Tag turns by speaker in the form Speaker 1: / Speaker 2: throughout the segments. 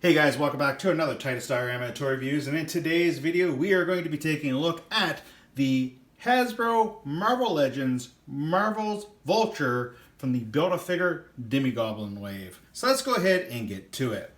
Speaker 1: Hey guys, welcome back to another Titus Diorama ToyReviews, and in today's video we are going to be taking a look at the Hasbro Marvel Legends Marvel's Vulture from the Build-A-Figure Demigoblin wave. So let's go ahead and get to it.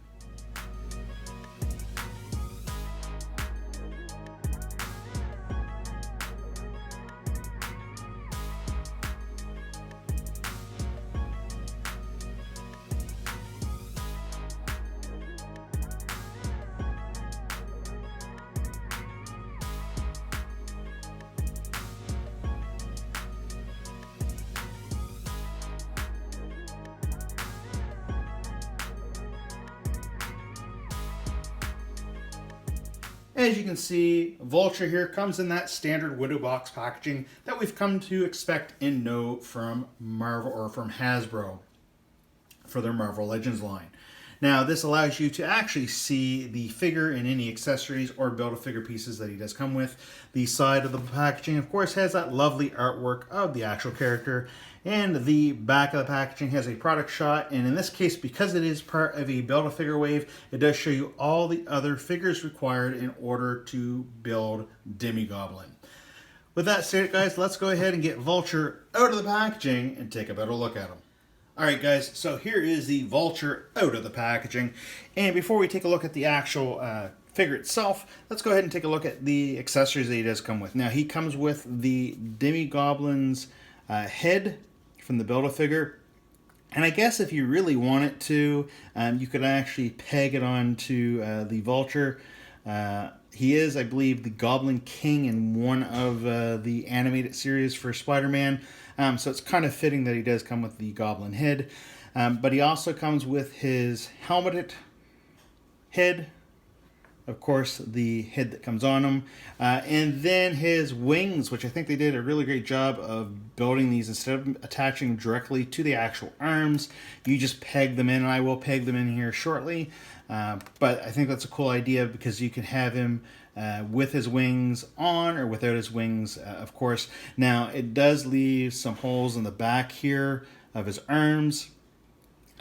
Speaker 1: As you can see, Vulture here comes in that standard window box packaging that we've come to expect and know from Marvel or from Hasbro for their Marvel Legends line. Now, this allows you to actually see the figure and any accessories or Build-A-Figure pieces that he does come with. The side of the packaging, of course, has that lovely artwork of the actual character, and the back of the packaging has a product shot, and in this case, because it is part of a Build-A-Figure wave, it does show you all the other figures required in order to build Demigoblin. With that said, guys, let's go ahead and get Vulture out of the packaging and take a better look at him. Alright guys, so here is the Vulture out of the packaging, and before we take a look at the actual figure itself, let's go ahead and take a look at the accessories that he does come with. Now, he comes with the Demigoblin's head from the Build-A-Figure, and I guess if you really wanted to, you could actually peg it onto the Vulture. He is, I believe, the Goblin King in one of the animated series for Spider-Man, so it's kind of fitting that he does come with the Goblin head. But he also comes with his helmeted head, of course, the head that comes on him, and then his wings, which I think they did a really great job of building these. Instead of attaching them directly to the actual arms, you just peg them in, and I will peg them in here shortly. But I think that's a cool idea because you can have him with his wings on or without his wings, of course. Now, it does leave some holes in the back here of his arms,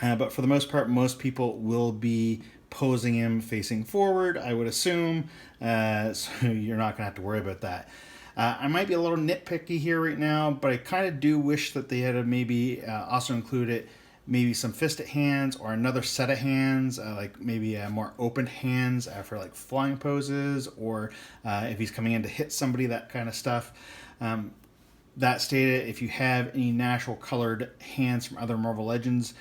Speaker 1: but for the most part, most people will be posing him facing forward, I would assume, so you're not going to have to worry about that. I might be a little nitpicky here right now, but I kind of do wish that they had maybe also included maybe some fisted hands or another set of hands, like maybe more open hands for like flying poses, or if he's coming in to hit somebody, that kind of stuff. That stated, if you have any natural colored hands from other Marvel Legends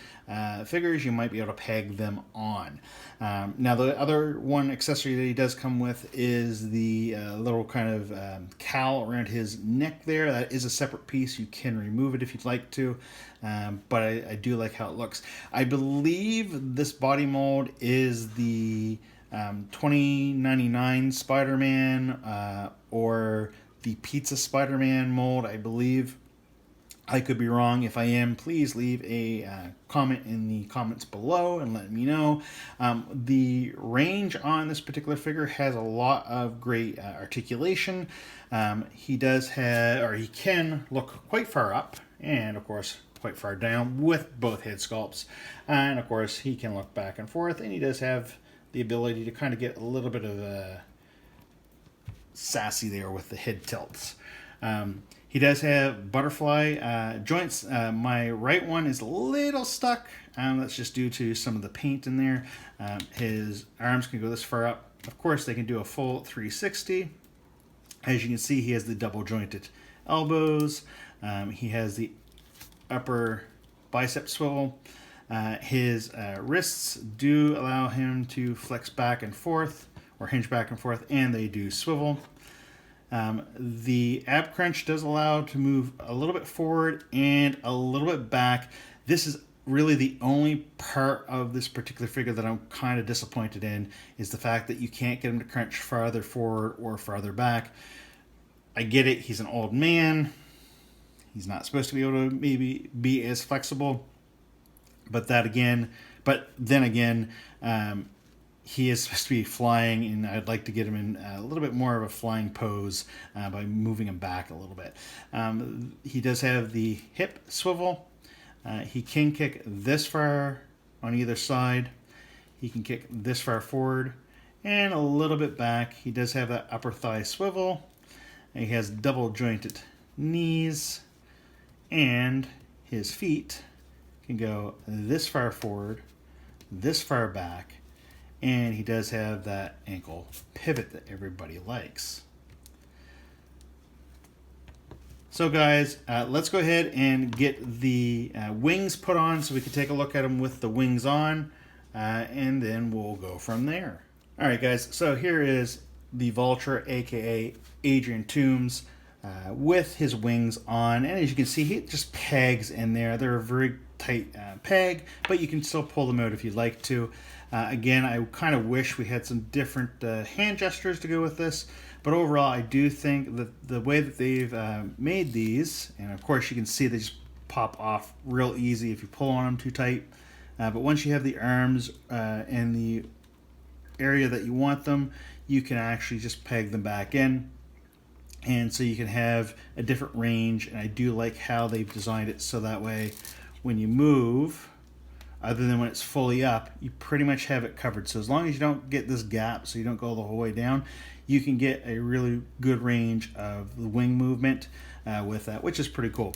Speaker 1: figures, you might be able to peg them on. Now, the other one accessory that he does come with is the little kind of cowl around his neck there. That is a separate piece. You can remove it if you'd like to, but I do like how it looks. I believe this body mold is the 2099 Spider-Man or the Pizza Spider-Man mold, I believe. I could be wrong. If I am, please leave a comment in the comments below and let me know. The range on this particular figure has a lot of great articulation. He does have, or he can look quite far up, and of course quite far down with both head sculpts. And of course he can look back and forth, and he does have the ability to kind of get a little bit of sassy there with the head tilts. He does have butterfly joints. My right one is a little stuck. That's just due to some of the paint in there. His arms can go this far up. Of course, they can do a full 360. As you can see, he has the double jointed elbows. He has the upper bicep swivel. His wrists do allow him to flex back and forth, or hinge back and forth, and they do swivel. The ab crunch does allow to move a little bit forward and a little bit back. This is really the only part of this particular figure that I'm kind of disappointed in, is the fact that you can't get him to crunch farther forward or farther back. I get it, he's an old man. He's not supposed to be able to maybe be as flexible, but then again, he is supposed to be flying, and I'd like to get him in a little bit more of a flying pose by moving him back a little bit. He does have the hip swivel. He can kick this far on either side. He can kick this far forward and a little bit back. He does have that upper thigh swivel. And he has double jointed knees, and his feet can go this far forward, this far back, and he does have that ankle pivot that everybody likes. So guys, let's go ahead and get the wings put on so we can take a look at them with the wings on, and then we'll go from there. All right guys, so here is the Vulture, aka Adrian Toombs, with his wings on, and as you can see, he just pegs in there. They're a very tight peg, but you can still pull them out if you'd like to. Again, I kind of wish we had some different hand gestures to go with this, but overall I do think that the way that they've made these, and of course you can see they just pop off real easy if you pull on them too tight, but once you have the arms and the area that you want them, you can actually just peg them back in, and so you can have a different range. And I do like how they've designed it so that way when you move, other than when it's fully up, you pretty much have it covered. So as long as you don't get this gap, so you don't go the whole way down, you can get a really good range of the wing movement with that, which is pretty cool.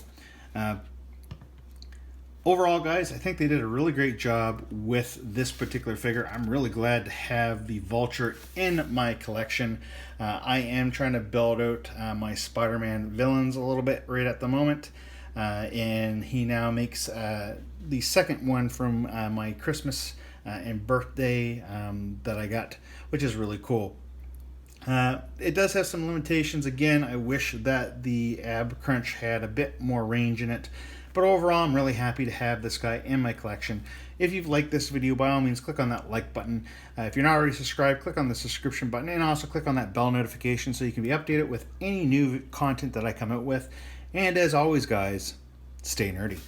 Speaker 1: Overall, guys, I think they did a really great job with this particular figure. I'm really glad to have the Vulture in my collection. I am trying to build out my Spider-Man villains a little bit right at the moment. And he now makes the second one from my Christmas and birthday that I got, which is really cool. It does have some limitations. Again, I wish that the ab crunch had a bit more range in it. But overall, I'm really happy to have this guy in my collection. If you've liked this video, by all means, click on that like button. If you're not already subscribed, click on the subscription button, and also click on that bell notification so you can be updated with any new content that I come out with. And as always, guys, stay nerdy.